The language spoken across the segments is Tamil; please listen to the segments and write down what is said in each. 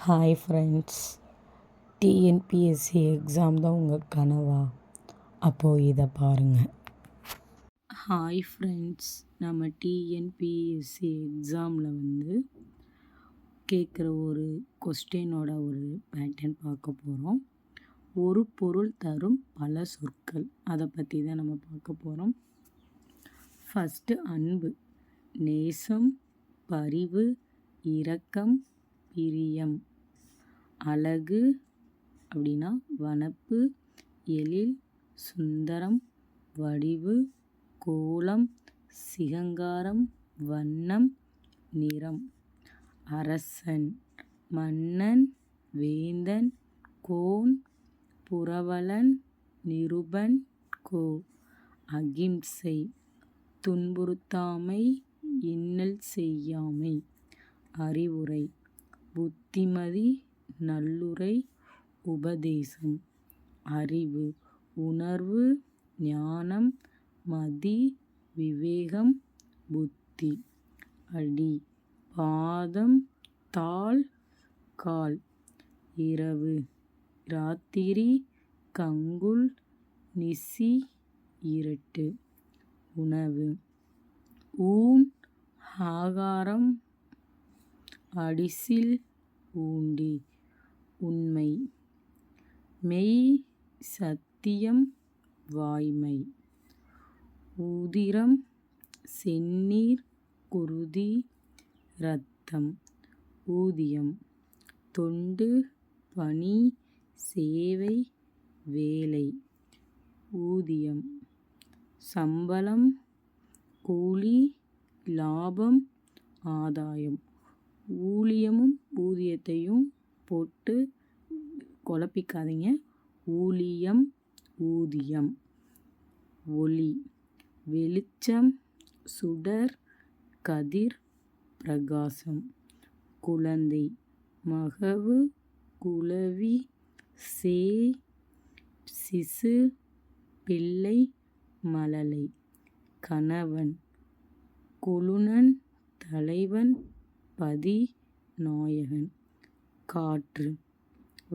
ஹாய் ஃப்ரெண்ட்ஸ், டிஎன்பிஎஸ்சி எக்ஸாம் தான் உங்கள் கனவா? அப்போது இதை பாருங்கள். ஹாய் ஃப்ரெண்ட்ஸ், நம்ம டிஎன்பிஎஸ்சி எக்ஸாமில் கேட்குற ஒரு கொஸ்டினோட ஒரு பேட்டர்ன் பார்க்க போகிறோம். ஒரு பொருள் தரும் பல சொற்கள், அதை பற்றி தான் நம்ம பார்க்க போகிறோம். ஃபஸ்ட்டு அன்பு, நேசம், பரிவு, இரக்கம், பிரியம். அழகு அப்படின்னா வனப்பு, எழில், சுந்தரம், வடிவு, கோலம், சிகங்காரம், வண்ணம், நிறம். அரசன், மன்னன், வேந்தன், கோன், புரவலன், நிருபன், கோ. அகிம்சை, துன்புறுத்தாமை, இன்னல் செய்யாமை. அறிவுரை, புத்திமதி, நல்லுரை, உபதேசம். அறிவு, உணர்வு, ஞானம், மதி, விவேகம், புத்தி. அடி, பாதம், தாள், கால். இரவு, ராத்திரி, கங்குல், நிசி, இருட்டு. உணவு, ஊன், ஆகாரம், அடிசில், ஊண்டி. உண்மை, மெய், சத்தியம், வாய்மை. உதிரம், செந்நீர், குருதி, இரத்தம். ஊதியம், தொண்டு, பணி, சேவை, வேலை. ஊதியம், சம்பளம், கூலி, லாபம், ஆதாயம். ஊழியமும் ஊதியத்தையும் போட்டு குழப்பிக்காதீங்க. ஊழியம், ஊதியம். ஒளி, வெளிச்சம், சுடர், கதிர், பிரகாசம். குழந்தை, மகவு, குளவி, சேய், சிசு, பிள்ளை, மழலை. கணவன், கொழுநன், தலைவன், பதி, நாயகன். காற்று,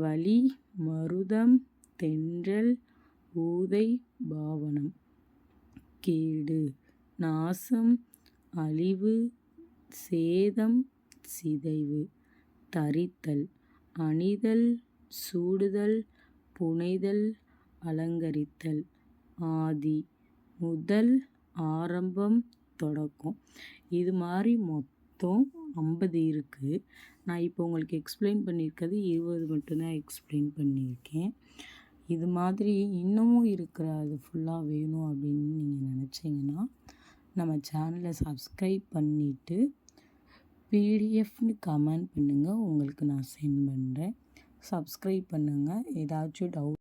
வளி, மருதம், தென்றல், ஊதை, பாவனம். கேடு, நாசம், அழிவு, சேதம், சிதைவு. தரித்தல், அணிதல், சூடுதல், புனைதல், அலங்கரித்தல். ஆதி, முதல், ஆரம்பம், தொடக்கம். இது மாதிரி மொத்தம் 50 இருக்குது. நான் இப்போ உங்களுக்கு எக்ஸ்பிளைன் பண்ணியிருக்கிறது 20 மட்டும்தான் எக்ஸ்பிளைன் பண்ணியிருக்கேன். இது மாதிரி இன்னமும் இருக்கிற அது ஃபுல்லாக வேணும் அப்படின்னு நீங்கள் நினச்சிங்கன்னா நம்ம சேனலை சப்ஸ்கிரைப் பண்ணிவிட்டு பிடிஎஃப்னு கமெண்ட் பண்ணுங்கள், உங்களுக்கு நான் சென்ட் பண்ணுறேன். சப்ஸ்கிரைப் பண்ணுங்கள். ஏதாச்சும் டவுட்